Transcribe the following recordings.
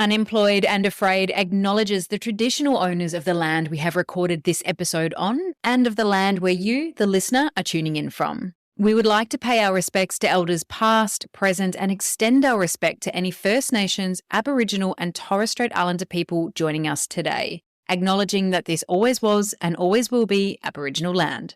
Unemployed and Afraid acknowledges the traditional owners of the land we have recorded this episode on and of the land where you, the listener, are tuning in from. We would like to pay our respects to elders past, present, and extend our respect to any First Nations, Aboriginal, and Torres Strait Islander people joining us today, acknowledging that this always was and always will be Aboriginal land.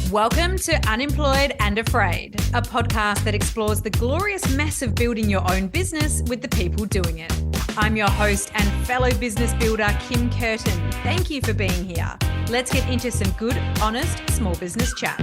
Welcome to Unemployed and Afraid, a podcast that explores the glorious mess of building your own business with the people doing it. I'm your host and fellow business builder, Kim Curtin. Thank you for being here. Let's get into some good, honest, small business chat.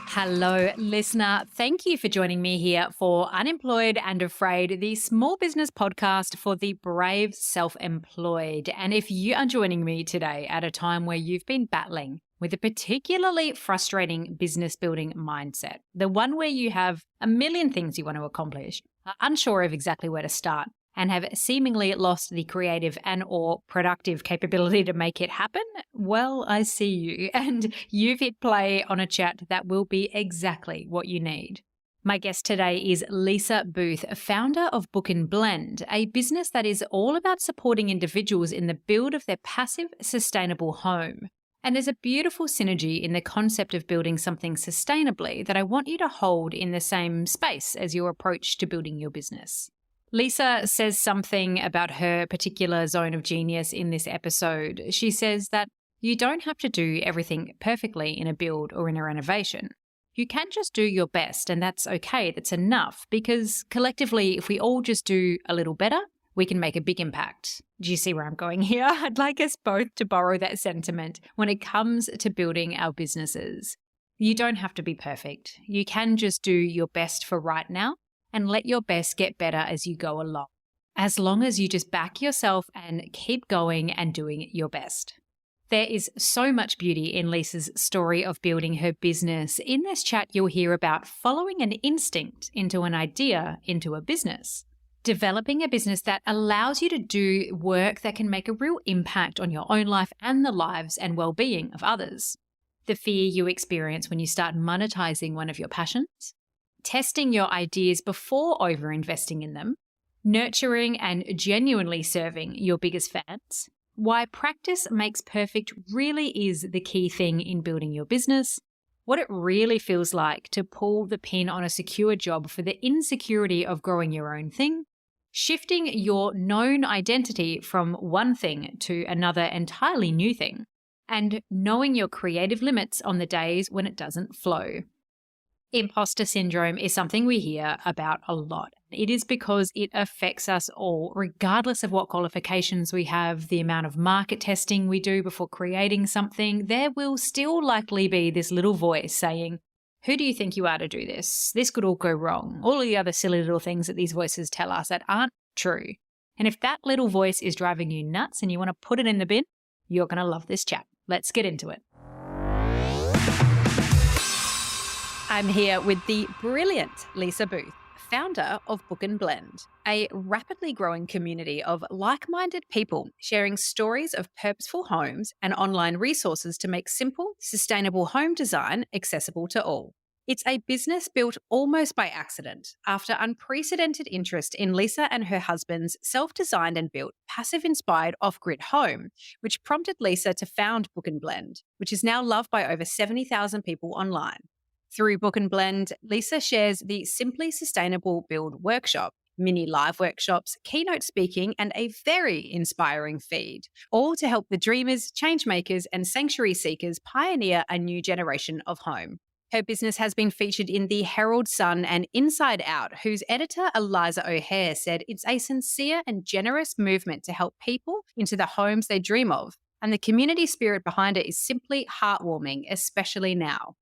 Hello, listener. Thank you for joining me here for Unemployed and Afraid, the small business podcast for the brave self-employed. And if you are joining me today at a time where you've been battling with a particularly frustrating business building mindset, the one where you have a million things you want to accomplish, are unsure of exactly where to start, and have seemingly lost the creative and or productive capability to make it happen, well, I see you, and you've hit play on a chat that will be exactly what you need. My guest today is Lisa Booth, founder of Booken Blend, a business that is all about supporting individuals in the build of their passive, sustainable home. And there's a beautiful synergy in the concept of building something sustainably that I want you to hold in the same space as your approach to building your business. Lisa says something about her particular zone of genius in this episode. She says that you don't have to do everything perfectly in a build or in a renovation. You can just do your best, and that's okay, that's enough, because collectively, if we all just do a little better, we can make a big impact. Do you see where I'm going here? I'd like us both to borrow that sentiment when it comes to building our businesses. You don't have to be perfect. You can just do your best for right now and let your best get better as you go along, as long as you just back yourself and keep going and doing your best. There is so much beauty in Lisa's story of building her business. In this chat, you'll hear about following an instinct into an idea into a business, developing a business that allows you to do work that can make a real impact on your own life and the lives and well-being of others, the fear you experience when you start monetizing one of your passions, testing your ideas before over-investing in them, nurturing and genuinely serving your biggest fans, why practice makes perfect really is the key thing in building your business, what it really feels like to pull the pin on a secure job for the insecurity of growing your own thing, shifting your known identity from one thing to another entirely new thing, and knowing your creative limits on the days when it doesn't flow. Imposter syndrome is something we hear about a lot. It is because it affects us all, regardless of what qualifications we have, the amount of market testing we do before creating something. There will still likely be this little voice saying, who do you think you are to do this? This could all go wrong. All of the other silly little things that these voices tell us that aren't true. And if that little voice is driving you nuts and you want to put it in the bin, you're going to love this chat. Let's get into it. I'm here with the brilliant Lisa Booth, founder of Booken Blend, a rapidly growing community of like-minded people sharing stories of purposeful homes and online resources to make simple, sustainable home design accessible to all. It's a business built almost by accident after unprecedented interest in Lisa and her husband's self-designed and built passive-inspired off-grid home, which prompted Lisa to found Booken Blend, which is now loved by over 70,000 people online. Through Booken Blend, Lisa shares the Simply Sustainable Build workshop, mini live workshops, keynote speaking, and a very inspiring feed, all to help the dreamers, change makers, and sanctuary seekers pioneer a new generation of home. Her business has been featured in the Herald Sun and Inside Out, whose editor Eliza O'Hare said it's a sincere and generous movement to help people into the homes they dream of, and the community spirit behind it is simply heartwarming, especially now.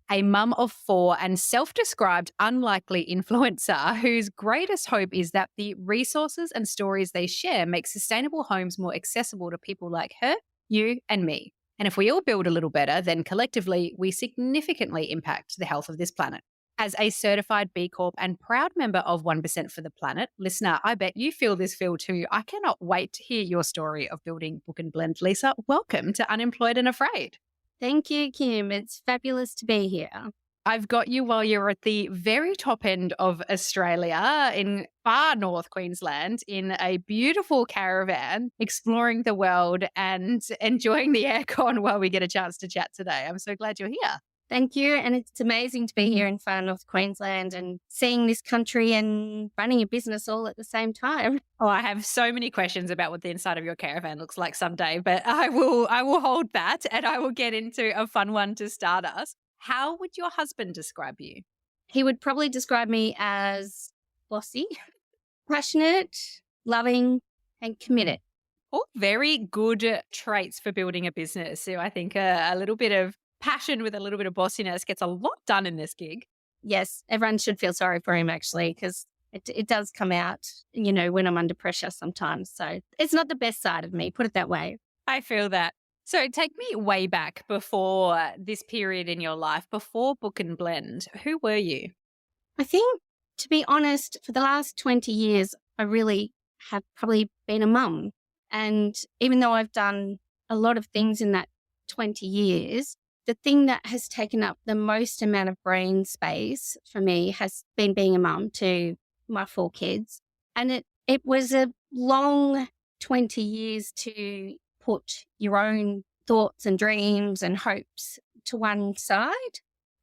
A mum of 4 and self-described unlikely influencer whose greatest hope is that the resources and stories they share make sustainable homes more accessible to people like her, you, and me. And if we all build a little better, then collectively we significantly impact the health of this planet. As a certified B Corp and proud member of 1% for the Planet, listener, I bet you feel this feel too. I cannot wait to hear your story of building Booken Blend. Lisa, welcome to Unemployed and Afraid. Thank you, Kim. It's fabulous to be here. I've got you while you're at the very top end of Australia in far north Queensland in a beautiful caravan, exploring the world and enjoying the aircon while we get a chance to chat today. I'm so glad you're here. Thank you. And it's amazing to be here in far north Queensland and seeing this country and running a business all at the same time. Oh, I have so many questions about what the inside of your caravan looks like someday, but I will hold that and I will get into a fun one to start us. How would your husband describe you? He would probably describe me as bossy, passionate, loving, and committed. All very good traits for building a business. So I think a little bit of passion with a little bit of bossiness gets a lot done in this gig. Yes, everyone should feel sorry for him actually, because it does come out, when I'm under pressure sometimes. So it's not the best side of me, put it that way. I feel that. So take me way back before this period in your life, before Book and Blend. Who were you? I think, to be honest, for the last 20 years, I really have probably been a mum. And even though I've done a lot of things in that 20 years, the thing that has taken up the most amount of brain space for me has been being a mum to my 4 kids. And it was a long 20 years to put your own thoughts and dreams and hopes to one side.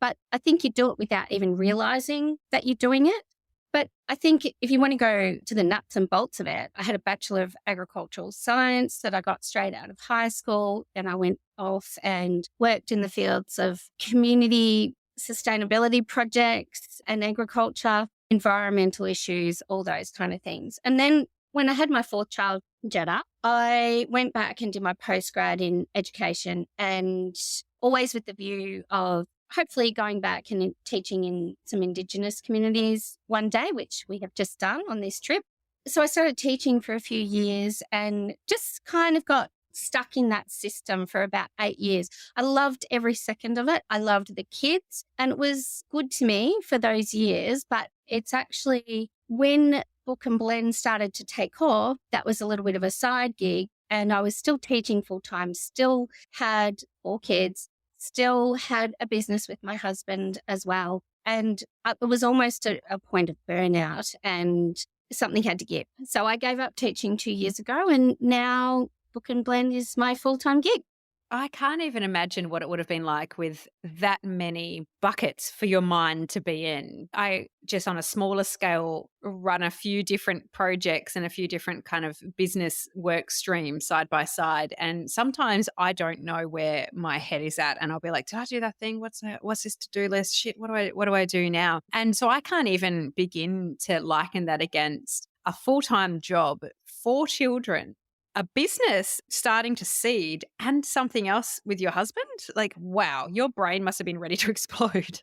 But I think you do it without even realizing that you're doing it. But I think if you want to go to the nuts and bolts of it, I had a Bachelor of Agricultural Science that I got straight out of high school. And I went off and worked in the fields of community sustainability projects and agriculture, environmental issues, all those kind of things. And then when I had my 4th child, Jetta, I went back and did my postgrad in education, and always with the view of hopefully going back and teaching in some Indigenous communities one day, which we have just done on this trip. So I started teaching for a few years and just kind of got stuck in that system for about 8 years. I loved every second of it. I loved the kids, and it was good to me for those years. But it's actually when Book and Blend started to take off, that was a little bit of a side gig. And I was still teaching full time, still had 4 kids, still had a business with my husband as well. And it was almost a point of burnout, and something had to give. So I gave up teaching 2 years ago, and now Book and Blend is my full-time gig. I can't even imagine what it would have been like with that many buckets for your mind to be in. I just on a smaller scale run a few different projects and a few different kind of business work streams side by side. And sometimes I don't know where my head is at. And I'll be like, did I do that thing? What's this to-do list? Shit, what do I do now? And so I can't even begin to liken that against a full-time job, 4 children, a business starting to seed, and something else with your husband. Like, wow, your brain must have been ready to explode.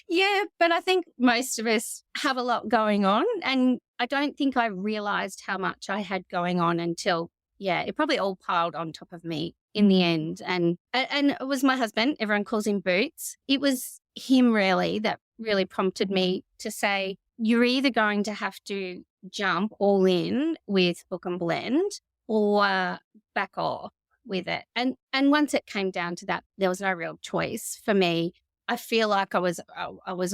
Yeah, but I think most of us have a lot going on, and I don't think I realized how much I had going on until, it probably all piled on top of me in the end. And it was my husband, everyone calls him Boots. It was him really that really prompted me to say, you're either going to have to jump all in with Book and Blend or back off with it. And once it came down to that, there was no real choice for me. I feel like I was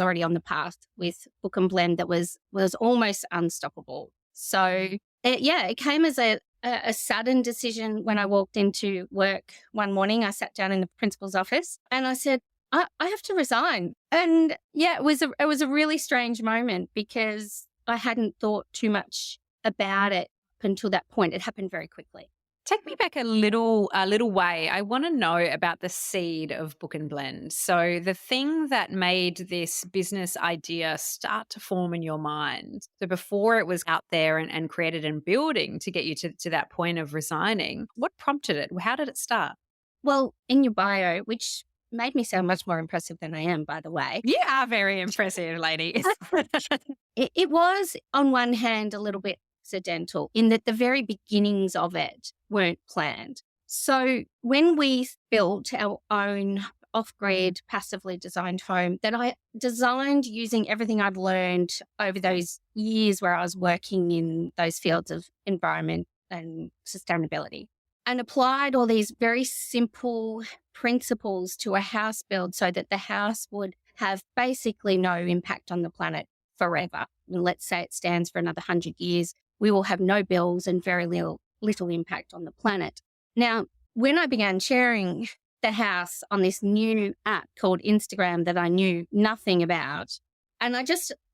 already on the path with Book and Blend that was almost unstoppable. So it came as a sudden decision when I walked into work one morning. I sat down in the principal's office and I said, I have to resign. And it was a really strange moment because I hadn't thought too much about it until that point. It happened very quickly. Take me back a little way. I want to know about the seed of Book and Blend. So the thing that made this business idea start to form in your mind. So before it was out there and created and building to get you to that point of resigning, what prompted it? How did it start? Well, in your bio, which made me sound much more impressive than I am, by the way. You are very impressive, lady. It was on one hand a little bit accidental in that the very beginnings of it weren't planned. So when we built our own off-grid, passively designed home that I designed using everything I'd learned over those years where I was working in those fields of environment and sustainability, and applied all these very simple principles to a house build so that the house would have basically no impact on the planet forever. And let's say it stands for another 100 years, we will have no bills and very little impact on the planet. Now, when I began sharing the house on this new app called Instagram that I knew nothing about, and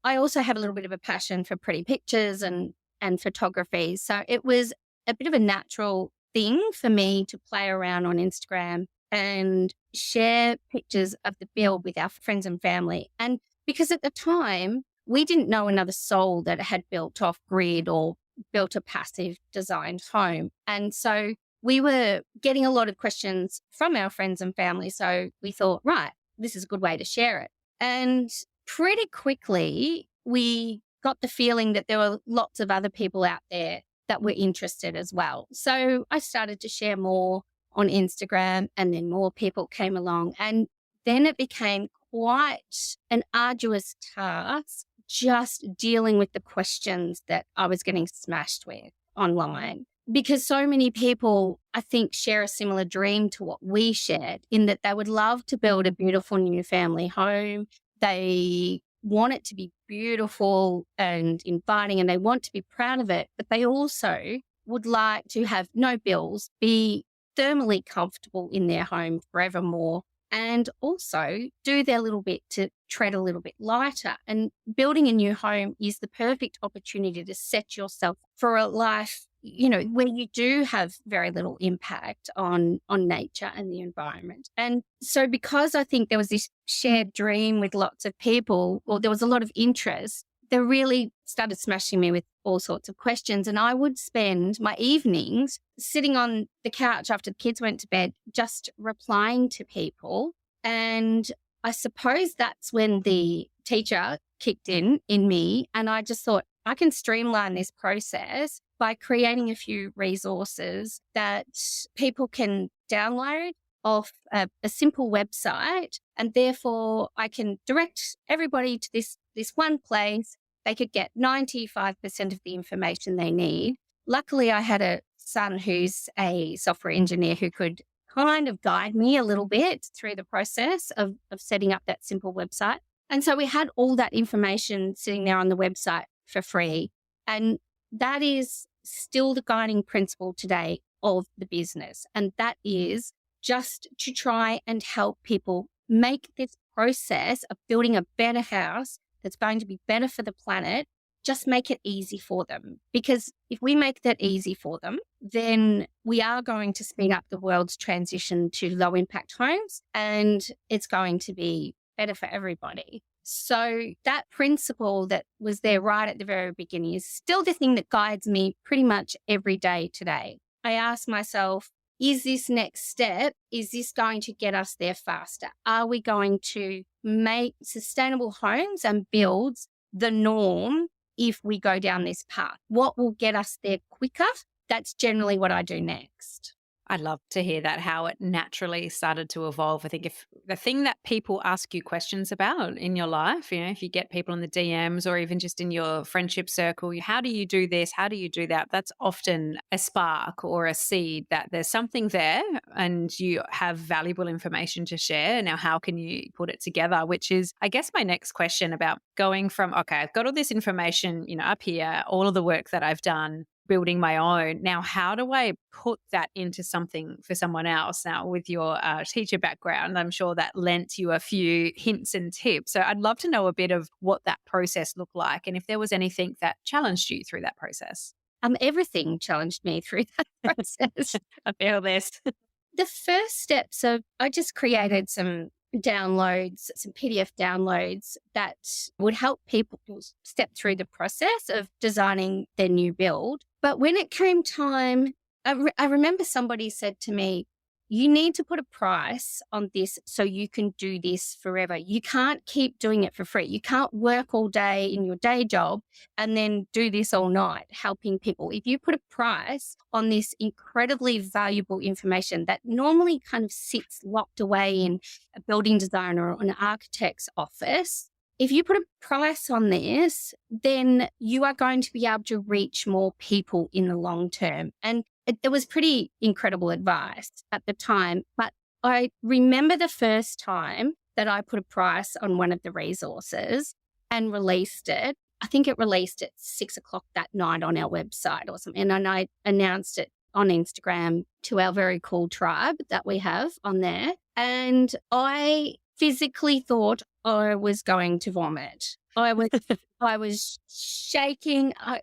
I also have a little bit of a passion for pretty pictures and photography. So it was a bit of a natural thing for me to play around on Instagram and share pictures of the build with our friends and family. And because at the time, we didn't know another soul that had built off grid or built a passive designed home. And so we were getting a lot of questions from our friends and family. So we thought, right, this is a good way to share it. And pretty quickly, we got the feeling that there were lots of other people out there that were interested as well. So I started to share more on Instagram, and then more people came along. And then it became quite an arduous task just dealing with the questions that I was getting smashed with online. Because so many people, I think, share a similar dream to what we shared, in that they would love to build a beautiful new family home. They want it to be beautiful and inviting, and they want to be proud of it. But they also would like to have no bills, be thermally comfortable in their home forevermore, and also do their little bit to tread a little bit lighter. And building a new home is the perfect opportunity to set yourself for a life, where you do have very little impact on nature and the environment. And so because I think there was this shared dream with lots of people, or there was a lot of interest, they really started smashing me with all sorts of questions. And I would spend my evenings sitting on the couch after the kids went to bed, just replying to people. And I suppose that's when the teacher kicked in me. And I just thought, I can streamline this process by creating a few resources that people can download off a simple website. And therefore, I can direct everybody to this one place. They could get 95% of the information they need. Luckily, I had a son who's a software engineer who could kind of guide me a little bit through the process of setting up that simple website. And so we had all that information sitting there on the website for free. And that is still the guiding principle today of the business. And that is just to try and help people make this process of building a better house that's going to be better for the planet, just make it easy for them. Because if we make that easy for them, then we are going to speed up the world's transition to low impact homes, and it's going to be better for everybody. So that principle that was there right at the very beginning is still the thing that guides me pretty much every day today. I ask myself, is this next step, is this going to get us there faster? Are we going to make sustainable homes and builds the norm if we go down this path? What will get us there quicker? That's generally what I do next. I'd love to hear that, how it naturally started to evolve. I think if the thing that people ask you questions about in your life, if you get people in the DMs or even just in your friendship circle, how do you do this? How do you do that? That's often a spark or a seed that there's something there and you have valuable information to share. Now, how can you put it together? Which is, I guess, my next question about going from, okay, I've got all this information, up here, all of the work that I've done, building my own. Now, how do I put that into something for someone else? Now, with your teacher background, I'm sure that lent you a few hints and tips. So I'd love to know a bit of what that process looked like and if there was anything that challenged you through that process. Everything challenged me through that process. I feel this. The first steps of, I just created some downloads, some PDF downloads that would help people step through the process of designing their new build. But when it came time, I remember somebody said to me, you need to put a price on this so you can do this forever. You can't keep doing it for free. You can't work all day in your day job and then do this all night helping people. If you put a price on this incredibly valuable information that normally kind of sits locked away in a building designer or an architect's office, if you put a price on this, then you are going to be able to reach more people in the long term. And it was pretty incredible advice at the time. But I remember the first time that I put a price on one of the resources and released it. I think it released at 6 o'clock that night on our website or something. And I announced it on Instagram to our very cool tribe that we have on there. And I physically thought I was going to vomit. I was shaking. I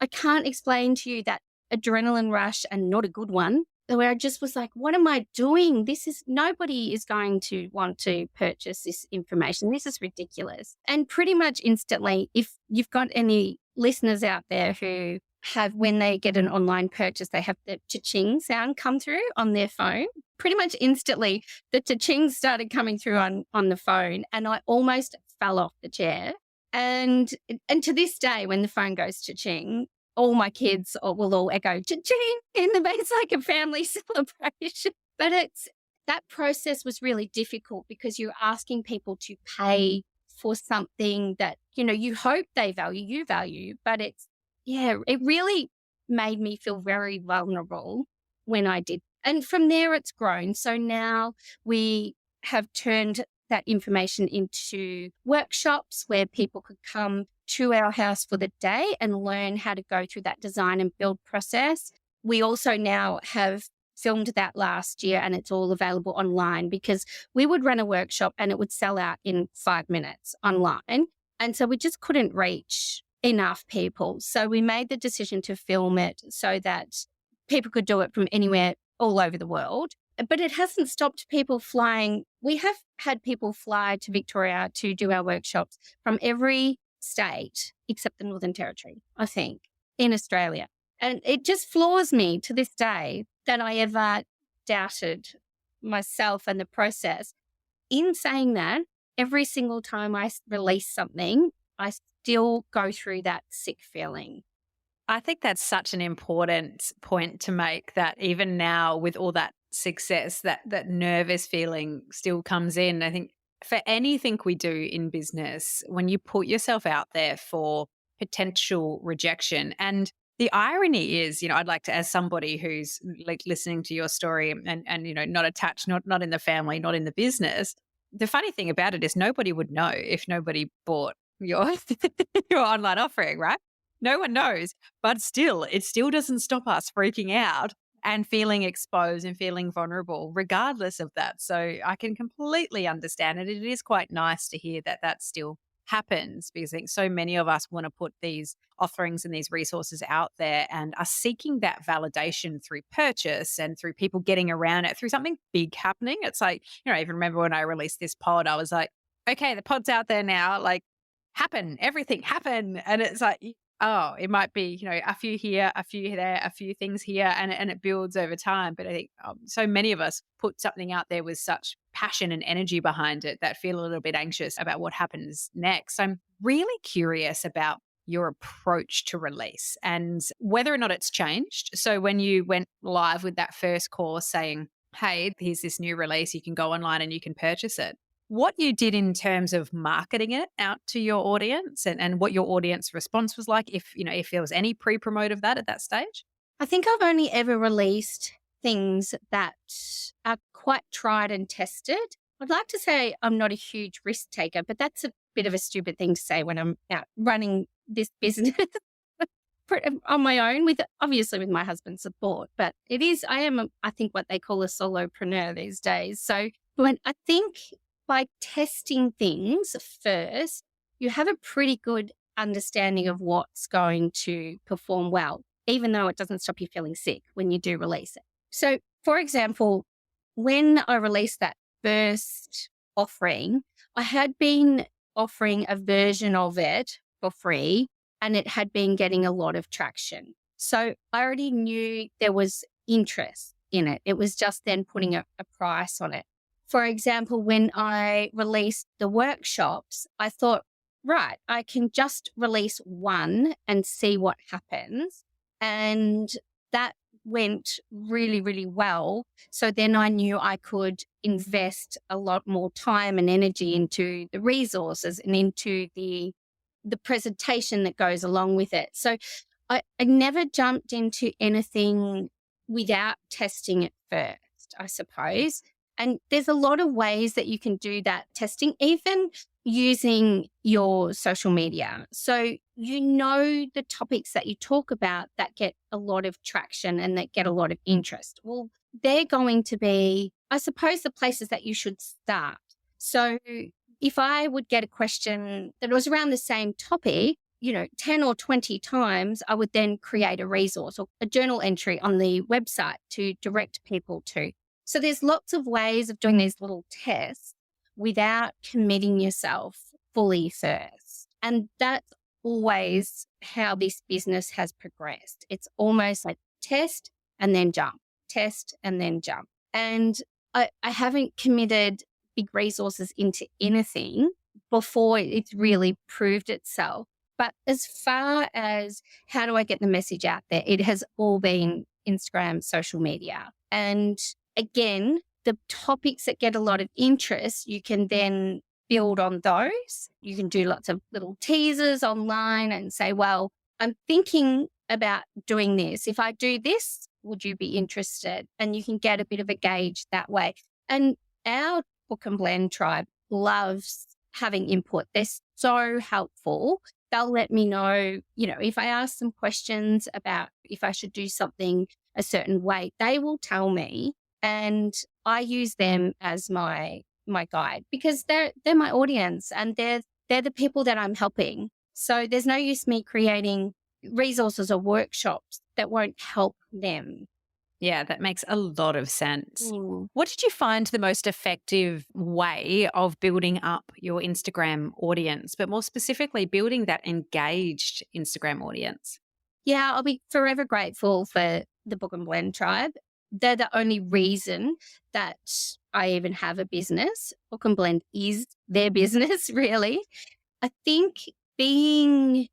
can't explain to you that adrenaline rush, and not a good one, where I just was like, what am I doing? Nobody is going to want to purchase this information. This is ridiculous. And pretty much instantly, if you've got any listeners out there who have, when they get an online purchase, they have the cha-ching sound come through on their phone. Pretty much instantly, the cha-ching started coming through on the phone, and I almost fell off the chair. And to this day, when the phone goes cha-ching, all my kids will all echo cha-ching in the base like a family celebration. But that process was really difficult because you're asking people to pay for something that, you hope they value, but it really made me feel very vulnerable when I did. And from there, it's grown. So now we have turned that information into workshops where people could come to our house for the day and learn how to go through that design and build process. We also now have filmed that last year, and it's all available online, because we would run a workshop and it would sell out in 5 minutes online. And so we just couldn't reach enough people. So we made the decision to film it so that people could do it from anywhere all over the world. But it hasn't stopped people flying. We have had people fly to Victoria to do our workshops from every state except the Northern Territory, I think, in Australia. And it just floors me to this day that I ever doubted myself and the process. In saying that, every single time I release something, I still go through that sick feeling. I think that's such an important point to make, that even now with all that success, that nervous feeling still comes in. I think for anything we do in business, when you put yourself out there for potential rejection, and the irony is, I'd like to, as somebody who's like listening to your story and not attached, not in the family, not in the business, the funny thing about it is nobody would know if nobody bought your your online offering, right? No one knows, but still, it still doesn't stop us freaking out and feeling exposed and feeling vulnerable regardless of that. So I can completely understand it. It is quite nice to hear that that still happens, because I think so many of us want to put these offerings and these resources out there and are seeking that validation through purchase and through people getting around it, through something big happening. It's like, I even remember when I released this pod, I was like, okay, the pod's out there now, like everything happen. And it's like, oh, it might be, a few here, a few there, a few things here, and it builds over time. But I think so many of us put something out there with such passion and energy behind it that feel a little bit anxious about what happens next. So I'm really curious about your approach to release and whether or not it's changed. So when you went live with that first course saying, hey, here's this new release, you can go online and you can purchase it, what you did in terms of marketing it out to your audience and what your audience response was like, if there was any pre-promote of that at that stage? I think I've only ever released things that are quite tried and tested. I'd like to say I'm not a huge risk taker, but that's a bit of a stupid thing to say when I'm out running this business on my own, obviously with my husband's support. But I am, I think, what they call a solopreneur these days. So I think by testing things first, you have a pretty good understanding of what's going to perform well, even though it doesn't stop you feeling sick when you do release it. So, for example, when I released that first offering, I had been offering a version of it for free, and it had been getting a lot of traction. So I already knew there was interest in it. It was just then putting a price on it. For example, when I released the workshops, I thought, right, I can just release one and see what happens. And that went really, really well. So then I knew I could invest a lot more time and energy into the resources and into the presentation that goes along with it. So I never jumped into anything without testing it first, I suppose. And there's a lot of ways that you can do that testing, even using your social media. So you know the topics that you talk about that get a lot of traction and that get a lot of interest. Well, they're going to be, I suppose, the places that you should start. So if I would get a question that was around the same topic, 10 or 20 times, I would then create a resource or a journal entry on the website to direct people to. So there's lots of ways of doing these little tests without committing yourself fully first. And that's always how this business has progressed. It's almost like test and then jump, test and then jump. And I haven't committed big resources into anything before it's really proved itself. But as far as how do I get the message out there, it has all been Instagram, social media. And again, the topics that get a lot of interest, you can then build on those. You can do lots of little teasers online and say, well, I'm thinking about doing this. If I do this, would you be interested? And you can get a bit of a gauge that way. And our Booken Blend tribe loves having input. They're so helpful. They'll let me know, if I ask them questions about if I should do something a certain way, they will tell me, and I use them as my guide because they're my audience and they're the people that I'm helping. So there's no use me creating resources or workshops that won't help them. Yeah, that makes a lot of sense. Mm. What did you find the most effective way of building up your Instagram audience, but more specifically, building that engaged Instagram audience? Yeah, I'll be forever grateful for the Booken Blend tribe. They're the only reason that I even have a business. Booken Blend is their business, really. I think I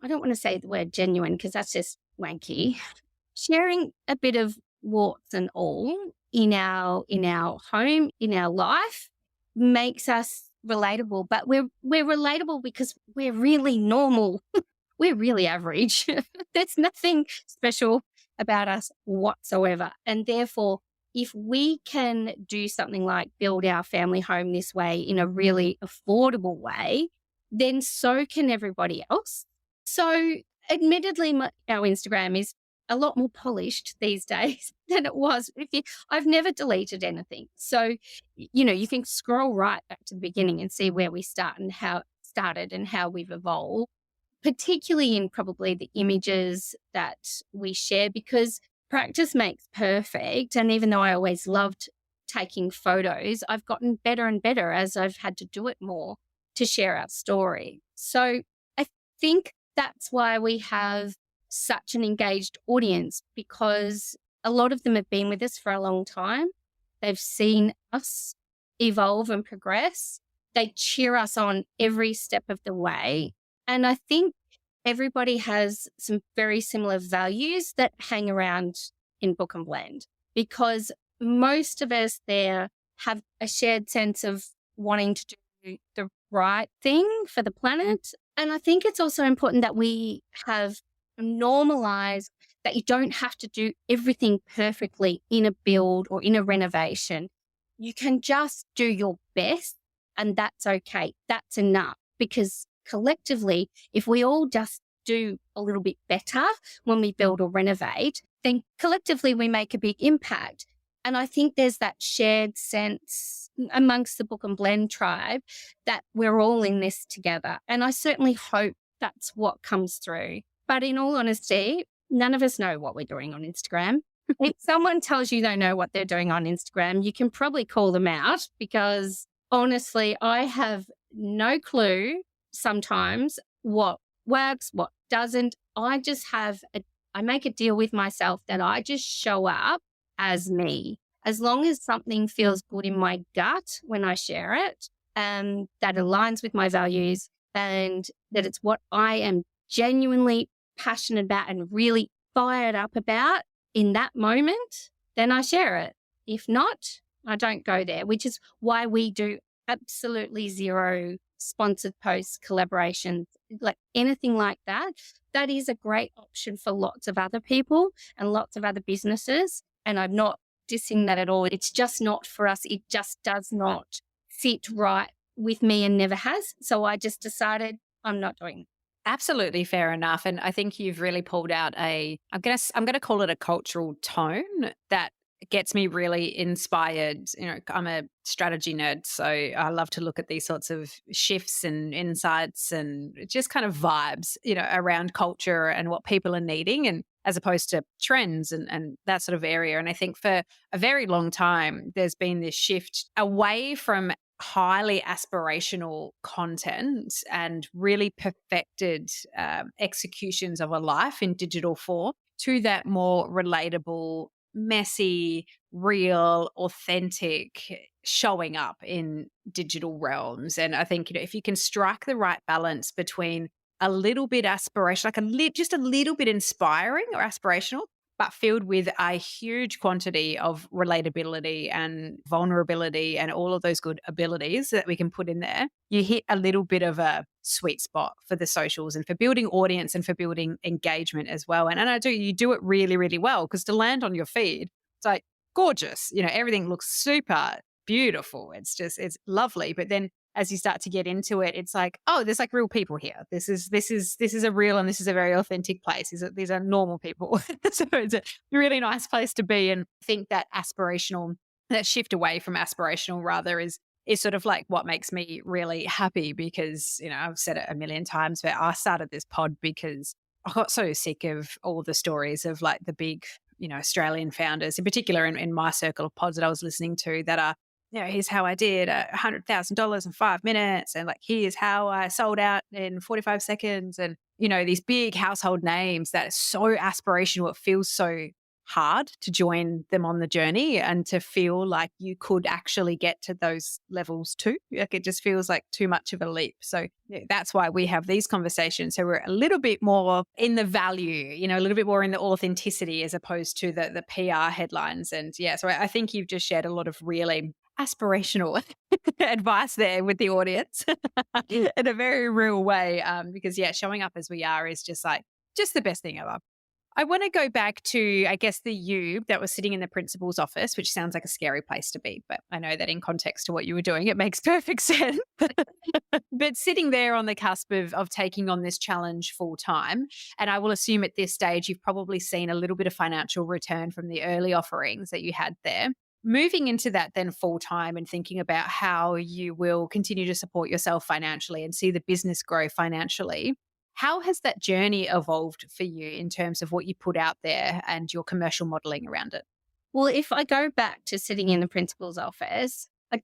don't want to say the word genuine because that's just wanky. Sharing a bit of warts and all in our home, in our life, makes us relatable. But we're relatable because we're really normal. We're really average. There's nothing special about us whatsoever. And therefore, if we can do something like build our family home this way in a really affordable way, then so can everybody else. So admittedly, our Instagram is a lot more polished these days than it was. I've never deleted anything. So, you can scroll right back to the beginning and see where we start and how it started and how we've evolved, particularly in probably the images that we share, because practice makes perfect. And even though I always loved taking photos, I've gotten better and better as I've had to do it more to share our story. So I think that's why we have such an engaged audience, because a lot of them have been with us for a long time. They've seen us evolve and progress. They cheer us on every step of the way. And I think everybody has some very similar values that hang around in Booken Blend, because most of us there have a shared sense of wanting to do the right thing for the planet. And I think it's also important that we have normalized that you don't have to do everything perfectly in a build or in a renovation. You can just do your best, and that's okay. That's enough, because collectively, if we all just do a little bit better when we build or renovate, then collectively we make a big impact. And I think there's that shared sense amongst the Booken Blend tribe that we're all in this together. And I certainly hope that's what comes through. But in all honesty, none of us know what we're doing on Instagram. If someone tells you they know what they're doing on Instagram, you can probably call them out, because honestly, I have no clue sometimes what works, what doesn't. I make a deal with myself that I just show up as me. As long as something feels good in my gut when I share it, and that aligns with my values, and that it's what I am genuinely passionate about and really fired up about in that moment, then I share it. If not, I don't go there, which is why we do absolutely zero sponsored posts, collaborations, like anything like that. That is a great option for lots of other people and lots of other businesses. And I'm not dissing that at all. It's just not for us. It just does not sit right with me and never has. So I just decided I'm not doing it. Absolutely fair enough. And I think you've really pulled out I'm gonna call it a cultural tone that gets me really inspired. You know, I'm a strategy nerd, so I love to look at these sorts of shifts and insights and just kind of vibes, you know, around culture and what people are needing, and as opposed to trends and that sort of area. And I think for a very long time there's been this shift away from highly aspirational content and really perfected executions of a life in digital form to that more relatable, messy, real, authentic showing up in digital realms. And I think, you know, if you can strike the right balance between a little bit aspirational, like just a little bit inspiring or aspirational, but filled with a huge quantity of relatability and vulnerability and all of those good abilities that we can put in there, you hit a little bit of a sweet spot for the socials and for building audience and for building engagement as well. And you do it really, really well, because to land on your feed, it's like gorgeous. You know, everything looks super beautiful. It's lovely. But then as you start to get into it, it's like, oh, there's like real people here. This is a real, and this is a very authentic place. These are normal people. So it's a really nice place to be. And I think that shift away from aspirational rather is sort of like what makes me really happy, because, you know, I've said it a million times, but I started this pod because I got so sick of all the stories of like the big, you know, Australian founders, in particular in my circle of pods that I was listening to, that are, you know, here's how I did $100,000 in 5 minutes. And like, here's how I sold out in 45 seconds. And, you know, these big household names that are so aspirational. It feels so hard to join them on the journey and to feel like you could actually get to those levels too. Like, it just feels like too much of a leap. So yeah, that's why we have these conversations. So we're a little bit more in the value, you know, a little bit more in the authenticity as opposed to the PR headlines. And yeah, so I think you've just shared a lot of really aspirational advice there with the audience in a very real way. Because yeah, showing up as we are is just the best thing ever. I want to go back to, I guess, the you that was sitting in the principal's office, which sounds like a scary place to be, but I know that in context to what you were doing, it makes perfect sense. But sitting there on the cusp of taking on this challenge full time, and I will assume at this stage you've probably seen a little bit of financial return from the early offerings that you had there. Moving into that then full time and thinking about how you will continue to support yourself financially and see the business grow financially. How has that journey evolved for you in terms of what you put out there and your commercial modeling around it? Well, if I go back to sitting in the principal's office, I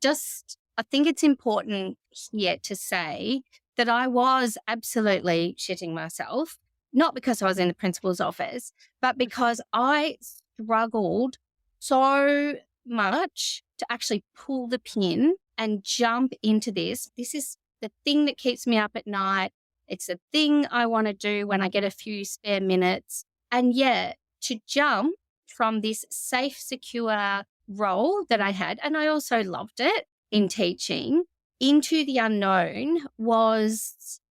think it's important here to say that I was absolutely shitting myself, not because I was in the principal's office, but because I struggled so much to actually pull the pin and jump into this. This is the thing that keeps me up at night. It's the thing I want to do when I get a few spare minutes. And yeah, to jump from this safe, secure role that I had, and I also loved it in teaching, into the unknown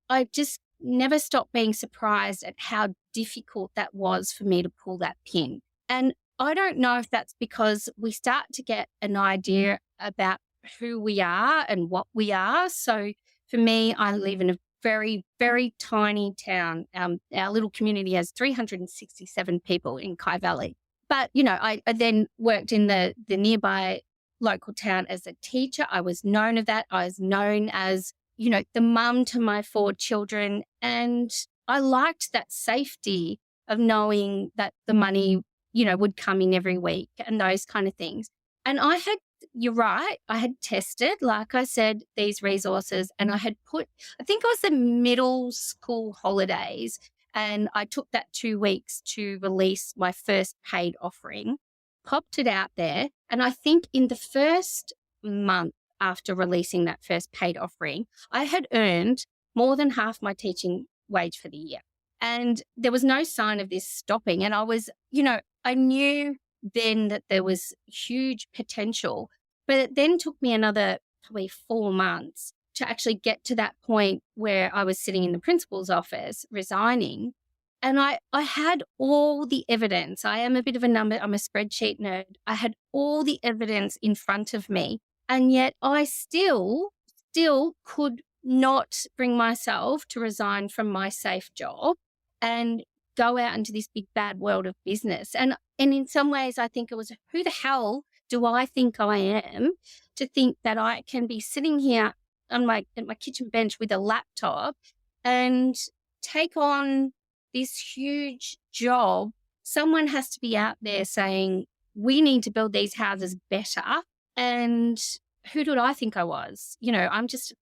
I just never stopped being surprised at how difficult that was for me to pull that pin. And I don't know if that's because we start to get an idea about who we are and what we are. So for me, I live in a very, very tiny town. Our little community has 367 people in Kai Valley. But, you know, I then worked in the nearby local town as a teacher. I was known of that. I was known as, you know, the mum to my 4 children. And I liked that safety of knowing that the money, you know, would come in every week and those kind of things. And you're right, I had tested, like I said, these resources, and I think it was the middle school holidays, and I took that 2 weeks to release my first paid offering, popped it out there. And I think in the first month after releasing that first paid offering, I had earned more than half my teaching wage for the year. And there was no sign of this stopping. And I was, you know, I knew then that there was huge potential, but it then took me another probably 4 months to actually get to that point where I was sitting in the principal's office resigning. And I had all the evidence. I am a bit of a number, I'm a spreadsheet nerd. I had all the evidence in front of me. And yet I still could not bring myself to resign from my safe job and go out into this big bad world of business. And in some ways I think it was, who the hell do I think I am to think that I can be sitting here on at my kitchen bench with a laptop and take on this huge job. Someone has to be out there saying, we need to build these houses better. And who did I think I was? I'm just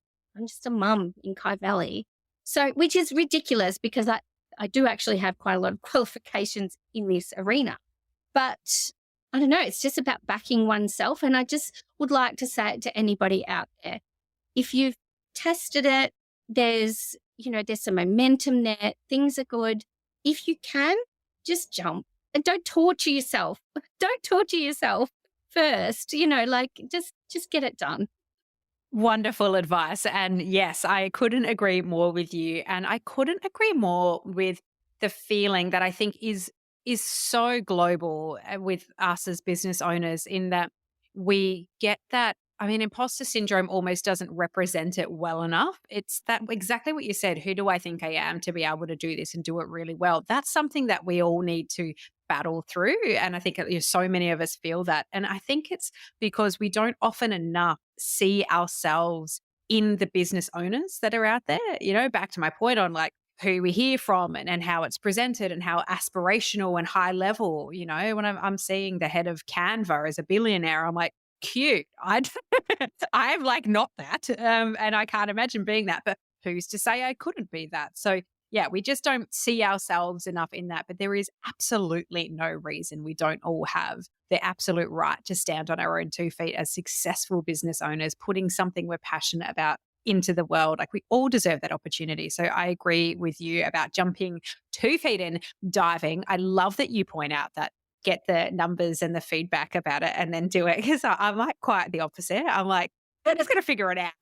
a mum in Kai Valley. So, which is ridiculous because I do actually have quite a lot of qualifications in this arena. But I don't know, it's just about backing oneself. And I just would like to say it to anybody out there. If you've tested it, there's some momentum there. Things are good. If you can, just jump and don't torture yourself. Don't torture yourself first, just get it done. Wonderful advice. And yes, I couldn't agree more with you. And I couldn't agree more with the feeling that I think is so global with us as business owners, in that we get that. I mean, imposter syndrome almost doesn't represent it well enough. It's that exactly what you said. Who do I think I am to be able to do this and do it really well? That's something that we all need to battle through. And I think so many of us feel that. And I think it's because we don't often enough see ourselves in the business owners that are out there. Back to my point on like who we hear from and how it's presented and how aspirational and high level. When I'm seeing the head of Canva as a billionaire, I'm like, cute. I'm like not that. And I can't imagine being that, but who's to say I couldn't be that? So yeah, we just don't see ourselves enough in that, but there is absolutely no reason we don't all have the absolute right to stand on our own 2 feet as successful business owners, putting something we're passionate about into the world. Like, we all deserve that opportunity. So I agree with you about jumping 2 feet in, diving. I love that you point out that get the numbers and the feedback about it and then do it, because I'm like quite the opposite. I'm like, I'm just going to figure it out.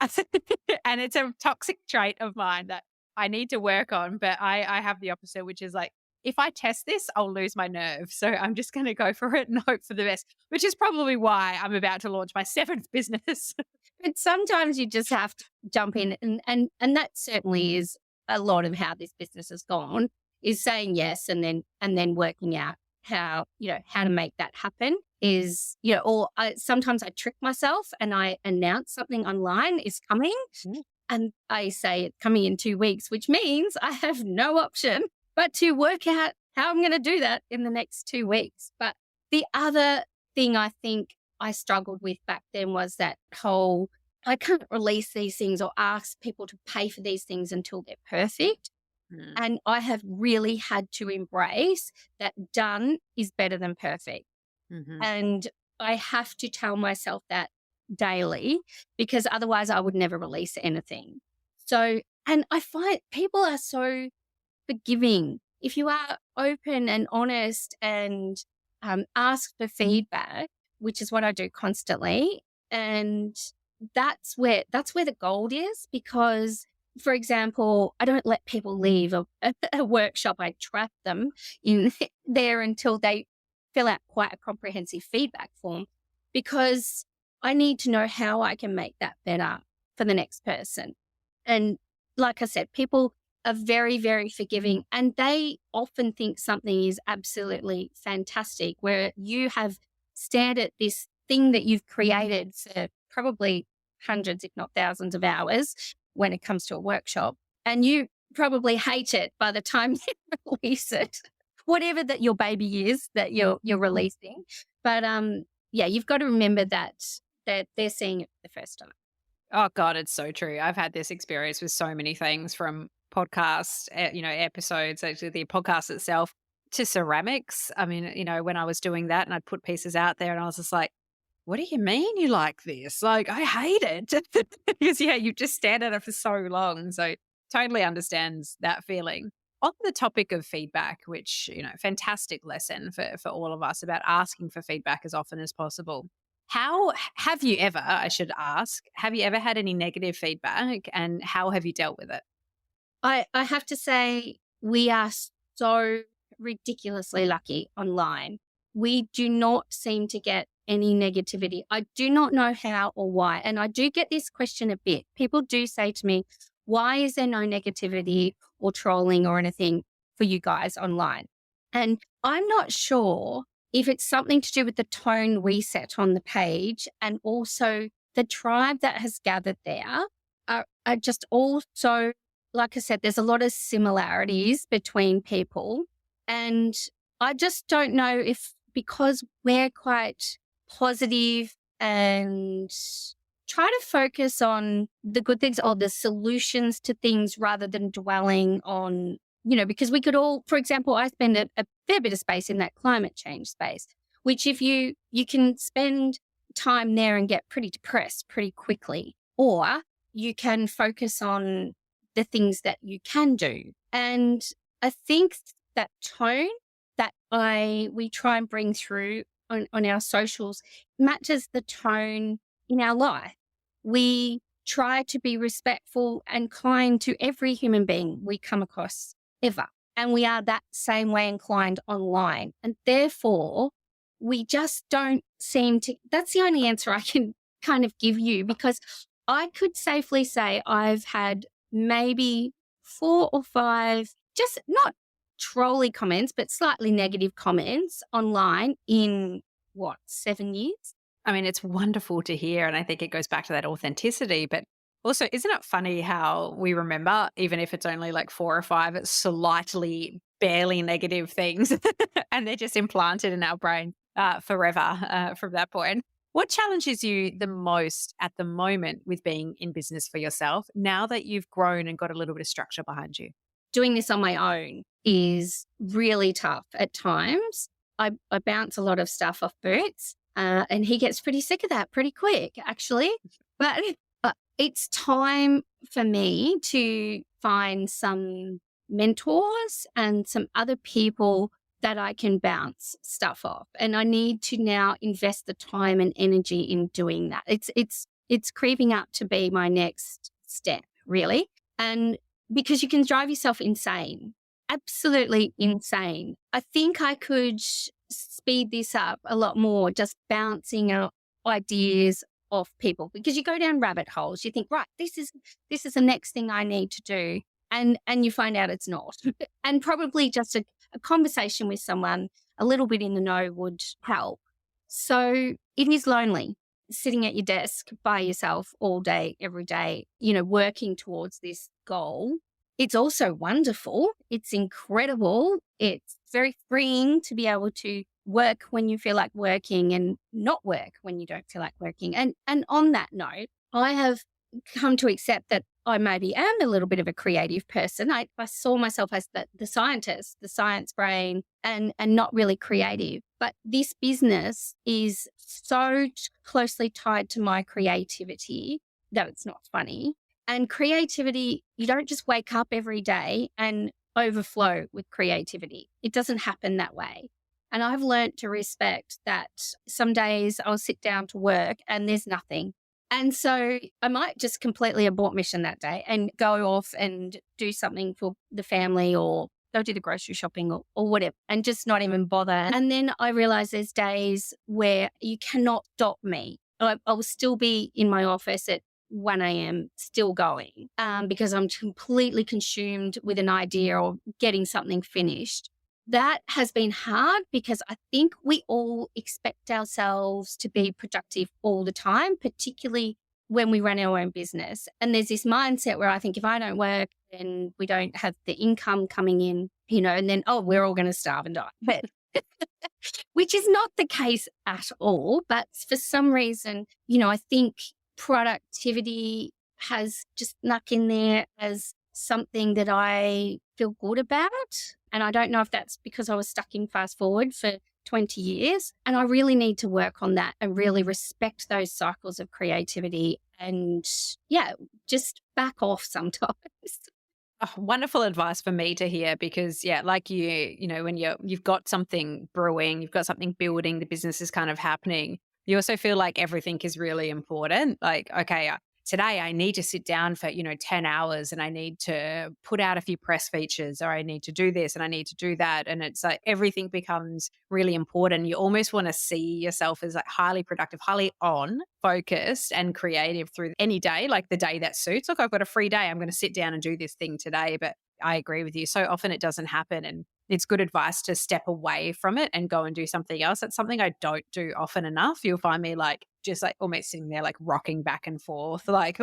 And it's a toxic trait of mine that I need to work on. But I have the opposite, which is like, if I test this, I'll lose my nerve. So I'm just going to go for it and hope for the best, which is probably why I'm about to launch my 7th business. But sometimes you just have to jump in, and that certainly is a lot of how this business has gone, is saying yes and then working out how to make that happen. Is sometimes I trick myself and I announce something online is coming, and I say it's coming in 2 weeks, which means I have no option but to work out how I'm going to do that in the next 2 weeks. But the other thing I think I struggled with back then was that whole, I can't release these things or ask people to pay for these things until they're perfect. And I have really had to embrace that done is better than perfect. And I have to tell myself that daily, because otherwise I would never release anything. So, and I find people are so forgiving. If you are open and honest and ask for feedback, which is what I do constantly. And that's where the gold is, because, for example, I don't let people leave a workshop. I trap them in there until they fill out quite a comprehensive feedback form, because I need to know how I can make that better for the next person. And like I said, people are very, very forgiving, and they often think something is absolutely fantastic, where you have stared at this thing that you've created for probably hundreds, if not thousands of hours when it comes to a workshop, and you probably hate it by the time you release it, whatever that your baby is that you're releasing. But yeah, you've got to remember that they're seeing it for the first time. Oh God, it's so true. I've had this experience with so many things, from podcasts, episodes, actually the podcast itself, to ceramics. I mean, when I was doing that and I'd put pieces out there and I was just like, what do you mean you like this? Like, I hate it. Because you just stand at it for so long. So totally understands that feeling. On the topic of feedback, which, fantastic lesson for all of us about asking for feedback as often as possible. How have you ever, I should ask, have you ever had any negative feedback, and how have you dealt with it? I have to say, we are so ridiculously lucky online. We do not seem to get any negativity. I do not know how or why. And I do get this question a bit. People do say to me, why is there no negativity or trolling or anything for you guys online? And I'm not sure if it's something to do with the tone we set on the page, and also the tribe that has gathered there are just also, like I said, there's a lot of similarities between people. And I just don't know if because we're quite positive and try to focus on the good things or the solutions to things rather than dwelling on, because we could all, for example, I spend a fair bit of space in that climate change space, which if you can spend time there and get pretty depressed pretty quickly, or you can focus on the things that you can do. And I think that tone that we try and bring through on our socials matches the tone in our life. We try to be respectful and kind to every human being we come across ever. And we are that same way inclined online. And therefore, we just don't seem to, that's the only answer I can kind of give you, because I could safely say I've had maybe 4 or 5, just not trolly comments, but slightly negative comments online in 7 years? I mean, it's wonderful to hear. And I think it goes back to that authenticity. But also, isn't it funny how we remember, even if it's only like 4 or 5, it's slightly, barely negative things, and they're just implanted in our brain forever from that point. What challenges you the most at the moment with being in business for yourself now that you've grown and got a little bit of structure behind you? Doing this on my own is really tough at times. I bounce a lot of stuff off Boots, and he gets pretty sick of that pretty quick, actually. But it's time for me to find some mentors and some other people that I can bounce stuff off. And I need to now invest the time and energy in doing that. It's creeping up to be my next step, really. And because you can drive yourself insane, absolutely insane. I think I could speed this up a lot more, just bouncing out ideas off people, because you go down rabbit holes. You think, right, this is the next thing I need to do. And you find out it's not. And probably just a conversation with someone a little bit in the know would help. So it is lonely sitting at your desk by yourself all day, every day, working towards this goal. It's also wonderful. It's incredible. It's very freeing to be able to work when you feel like working and not work when you don't feel like working. And on that note, I have come to accept that I maybe am a little bit of a creative person. I saw myself as the scientist, the science brain, and not really creative. But this business is so closely tied to my creativity that it's not funny. And creativity, you don't just wake up every day and overflow with creativity. It doesn't happen that way. And I've learned to respect that some days I'll sit down to work and there's nothing. And so I might just completely abort mission that day and go off and do something for the family, or go do the grocery shopping or whatever, and just not even bother. And then I realize there's days where you cannot stop me. I will still be in my office at 1 a.m. still going because I'm completely consumed with an idea or getting something finished. That has been hard because I think we all expect ourselves to be productive all the time, particularly when we run our own business. And there's this mindset where I think if I don't work, then we don't have the income coming in, and then, we're all going to starve and die. But which is not the case at all. But for some reason, I think productivity has just snuck in there as something that I feel good about. And I don't know if that's because I was stuck in fast forward for 20 years. And I really need to work on that and really respect those cycles of creativity and, just back off sometimes. Oh, wonderful advice for me to hear because, like when you've got something brewing, you've got something building, the business is kind of happening. You also feel like everything is really important. Like, okay, today I need to sit down for, 10 hours and I need to put out a few press features, or I need to do this and I need to do that. And it's like everything becomes really important. You almost want to see yourself as like highly productive, highly on focused and creative through any day, like the day that suits. Look, I've got a free day. I'm going to sit down and do this thing today. But I agree with you. So often it doesn't happen. And it's good advice to step away from it and go and do something else. That's something I don't do often enough. You'll find me like just like almost sitting there, like rocking back and forth, like,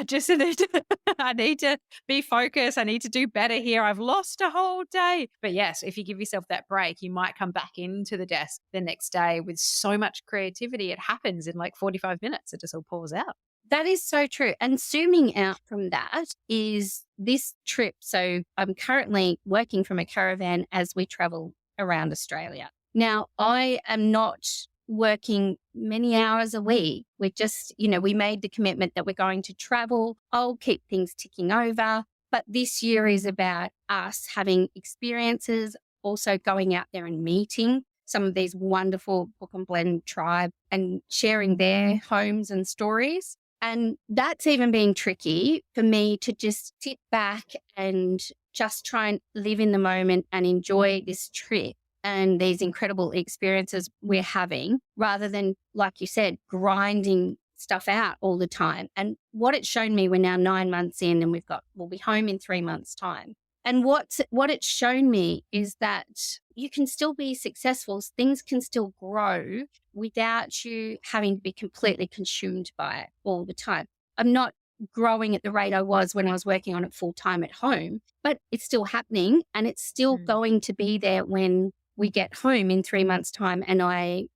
just I need to be focused. I need to do better here. I've lost a whole day. But yes, if you give yourself that break, you might come back into the desk the next day with so much creativity. It happens in like 45 minutes. It just all pours out. That is so true. And zooming out from that is this trip. So I'm currently working from a caravan as we travel around Australia. Now, I am not working many hours a week. We just, we made the commitment that we're going to travel. I'll keep things ticking over. But this year is about us having experiences, also going out there and meeting some of these wonderful Booken Blend tribe and sharing their homes and stories. And that's even been tricky for me to just sit back and just try and live in the moment and enjoy this trip and these incredible experiences we're having, rather than, like you said, grinding stuff out all the time. And what it's shown me, we're now 9 months in and we'll be home in 3 months' time. And what it's shown me is that you can still be successful. Things can still grow without you having to be completely consumed by it all the time. I'm not growing at the rate I was when I was working on it full time at home, but it's still happening and it's still going to be there when we get home in 3 months' time and I,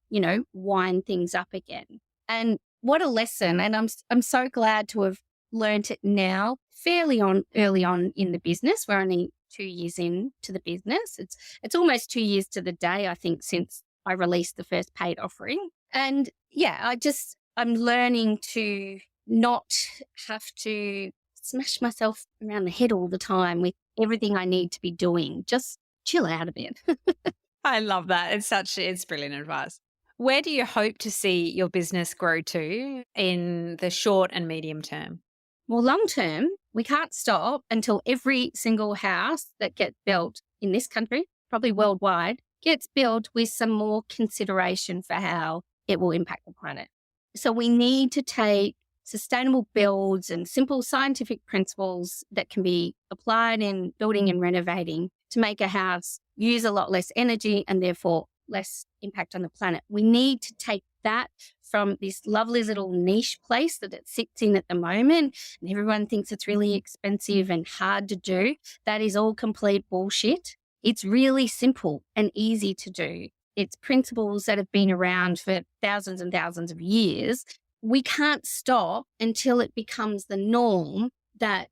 wind things up again. And what a lesson. And I'm so glad to have learned it now, early on in the business. We're only 2 years into the business. It's almost 2 years to the day, I think, since I released the first paid offering. And yeah, I'm learning to not have to smash myself around the head all the time with everything I need to be doing. Just chill out a bit. I love that. It's brilliant advice. Where do you hope to see your business grow to in the short and medium term? Well, long term, we can't stop until every single house that gets built in this country, probably worldwide, gets built with some more consideration for how it will impact the planet. So we need to take sustainable builds and simple scientific principles that can be applied in building and renovating to make a house use a lot less energy and therefore less impact on the planet. We need to take that from this lovely little niche place that it sits in at the moment, and everyone thinks it's really expensive and hard to do. That is all complete bullshit. It's really simple and easy to do. It's principles that have been around for thousands and thousands of years. We can't stop until it becomes the norm, that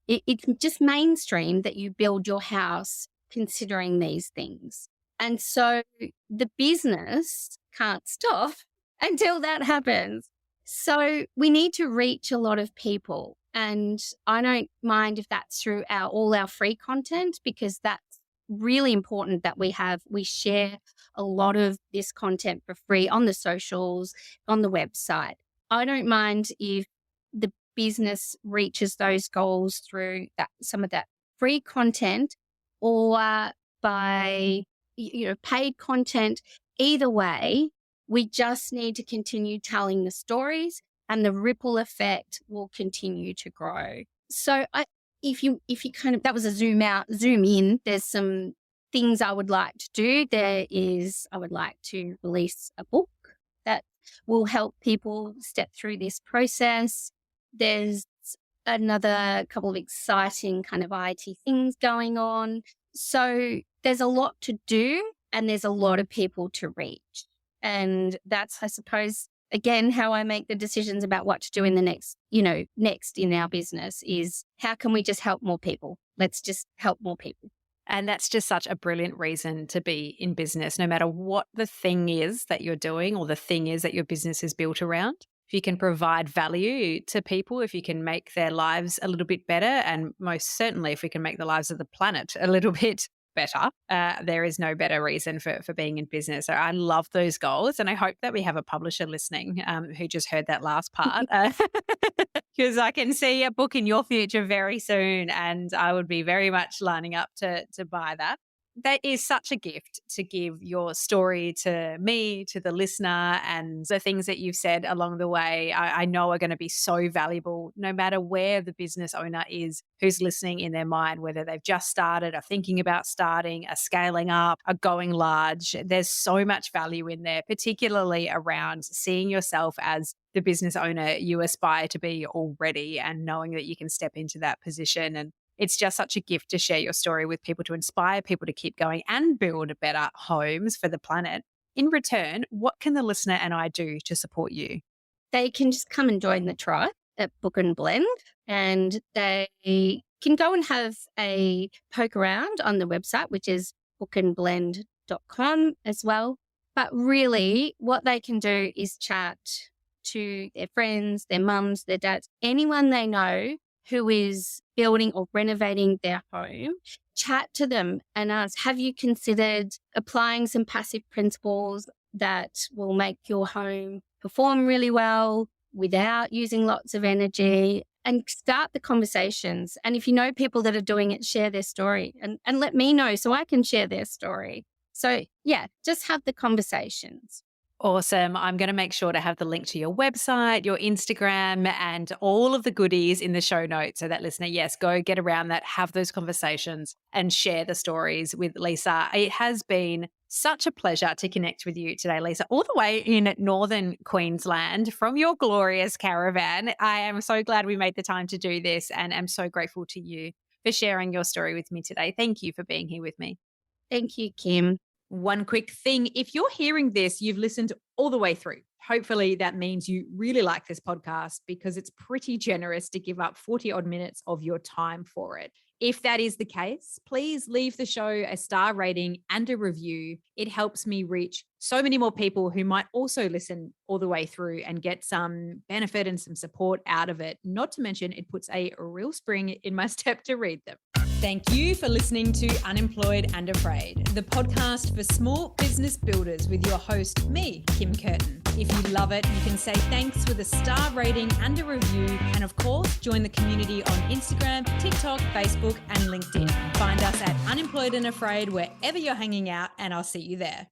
it's just mainstream that you build your house considering these things. And so the business can't stop until that happens. So we need to reach a lot of people. And I don't mind if that's through all our free content, because that's really important that we share a lot of this content for free on the socials, on the website. I don't mind if the business reaches those goals through some of that free content or by paid content. Either way, we just need to continue telling the stories and the ripple effect will continue to grow. So if you that was a zoom out, zoom in, there's some things I would like to do. I would like to release a book that will help people step through this process. There's another couple of exciting kind of IT things going on. So there's a lot to do and there's a lot of people to reach. And that's, I suppose, again, how I make the decisions about what to do in the next in our business is how can we just help more people? Let's just help more people. And that's just such a brilliant reason to be in business, no matter what the thing is that you're doing or the thing is that your business is built around. If you can provide value to people, if you can make their lives a little bit better, and most certainly if we can make the lives of the planet a little bit better, there is no better reason for being in business. So I love those goals. And I hope that we have a publisher listening who just heard that last part, because I can see a book in your future very soon. And I would be very much lining up to buy that. That is such a gift to give your story to me, to the listener, and the things that you've said along the way, I know are going to be so valuable no matter where the business owner is who's listening in their mind, whether they've just started, are thinking about starting, are scaling up, are going large. There's so much value in there, particularly around seeing yourself as the business owner you aspire to be already and knowing that you can step into that position. And it's just such a gift to share your story with people, to inspire people to keep going and build better homes for the planet. In return, what can the listener and I do to support you? They can just come and join the tribe at Booken Blend, and they can go and have a poke around on the website, which is bookenblend.com as well. But really, what they can do is chat to their friends, their mums, their dads, anyone they know who is building or renovating their home. Chat to them and ask, have you considered applying some passive principles that will make your home perform really well without using lots of energy? And start the conversations. And if you know people that are doing it, share their story and let me know so I can share their story. So yeah, just have the conversations. Awesome. I'm going to make sure to have the link to your website, your Instagram, and all of the goodies in the show notes so that listener, yes, go get around that, have those conversations and share the stories with Lisa. It has been such a pleasure to connect with you today, Lisa, all the way in northern Queensland from your glorious caravan. I am so glad we made the time to do this and I'm so grateful to you for sharing your story with me today. Thank you for being here with me. Thank you, Kim. One quick thing, if you're hearing this, you've listened all the way through. Hopefully that means you really like this podcast because it's pretty generous to give up 40 odd minutes of your time for it. If that is the case, please leave the show a star rating and a review. It helps me reach so many more people who might also listen all the way through and get some benefit and some support out of it. Not to mention, it puts a real spring in my step to read them. Thank you for listening to Unemployed and Afraid, the podcast for small business builders with your host, me, Kim Curtin. If you love it, you can say thanks with a star rating and a review. And of course, join the community on Instagram, TikTok, Facebook, and LinkedIn. Find us at Unemployed and Afraid wherever you're hanging out, and I'll see you there.